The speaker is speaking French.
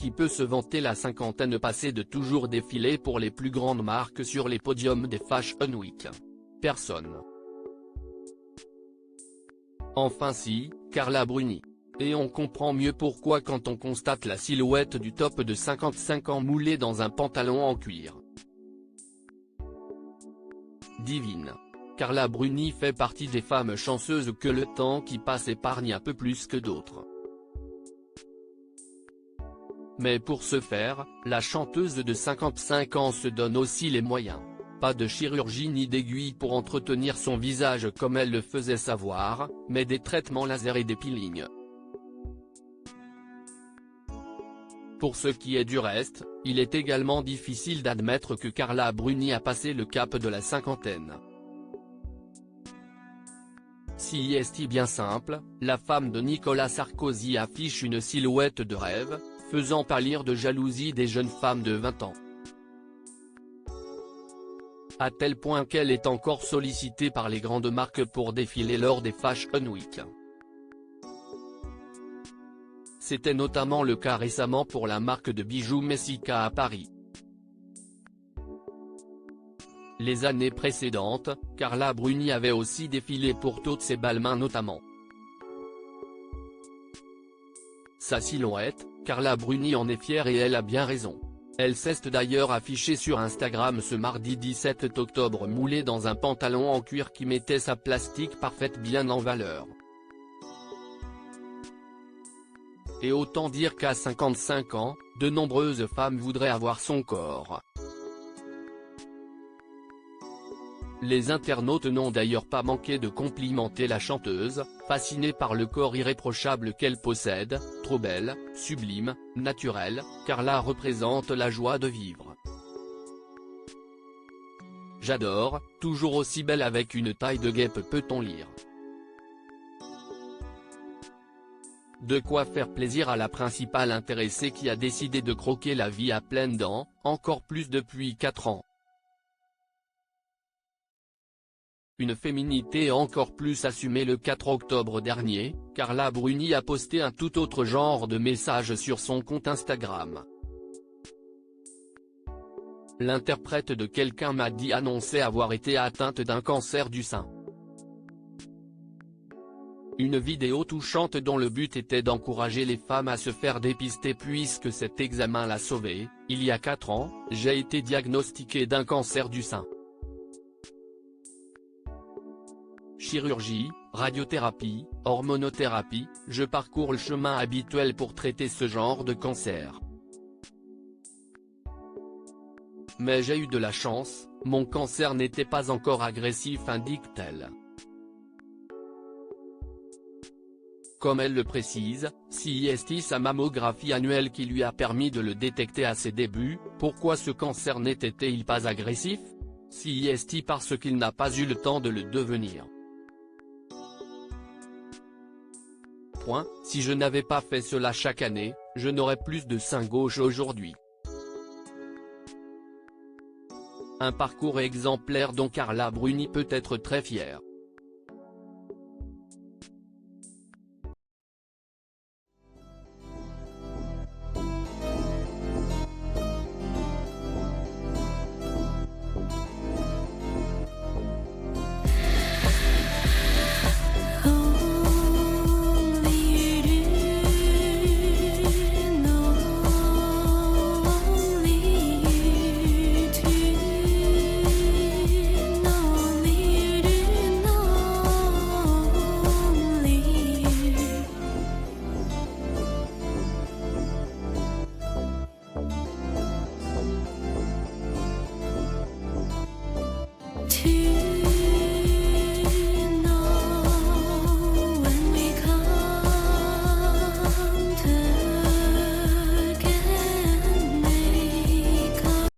qui peut se vanter la cinquantaine passée de toujours défiler pour les plus grandes marques sur les podiums des Fashion Week? Personne. Enfin si, Carla Bruni. Et on comprend mieux pourquoi quand on constate la silhouette du top de 55 ans moulé dans un pantalon en cuir. Divine. Carla Bruni fait partie des femmes chanceuses que le temps qui passe épargne un peu plus que d'autres. Mais pour ce faire, la chanteuse de 55 ans se donne aussi les moyens. Pas de chirurgie ni d'aiguille pour entretenir son visage comme elle le faisait savoir, mais des traitements laser et des peelings. Pour ce qui est du reste, il est également difficile d'admettre que Carla Bruni a passé le cap de la cinquantaine. Si est bien simple, la femme de Nicolas Sarkozy affiche une silhouette de rêve, faisant pâlir de jalousie des jeunes femmes de 20 ans. À tel point qu'elle est encore sollicitée par les grandes marques pour défiler lors des Fashion Week. C'était notamment le cas récemment pour la marque de bijoux Messika à Paris. Les années précédentes, Carla Bruni avait aussi défilé pour Totes et Balmain notamment. Sa silhouette, Carla Bruni en est fière et elle a bien raison. Elle s'est d'ailleurs affichée sur Instagram ce mardi 17 octobre moulée dans un pantalon en cuir qui mettait sa plastique parfaite bien en valeur. Et autant dire qu'à 55 ans, de nombreuses femmes voudraient avoir son corps. Les internautes n'ont d'ailleurs pas manqué de complimenter la chanteuse, fascinée par le corps irréprochable qu'elle possède, trop belle, sublime, naturelle, Carla représente la joie de vivre. J'adore, toujours aussi belle avec une taille de guêpe peut-on lire. De quoi faire plaisir à la principale intéressée qui a décidé de croquer la vie à pleines dents, encore plus depuis 4 ans. Une féminité encore plus assumée le 4 octobre dernier, Carla Bruni a posté un tout autre genre de message sur son compte Instagram. L'interprète de Quelqu'un m'a dit annonçait avoir été atteinte d'un cancer du sein. Une vidéo touchante dont le but était d'encourager les femmes à se faire dépister puisque cet examen l'a sauvée. Il y a 4 ans, j'ai été diagnostiquée d'un cancer du sein. Chirurgie, radiothérapie, hormonothérapie, je parcours le chemin habituel pour traiter ce genre de cancer. Mais j'ai eu de la chance, mon cancer n'était pas encore agressif indique-t-elle. Comme elle le précise, si est sa mammographie annuelle qui lui a permis de le détecter à ses débuts, pourquoi ce cancer n'était-il pas agressif? Si est parce qu'il n'a pas eu le temps de le devenir. Si je n'avais pas fait cela chaque année, je n'aurais plus de sein gauche aujourd'hui. Un parcours exemplaire dont Carla Bruni peut être très fière.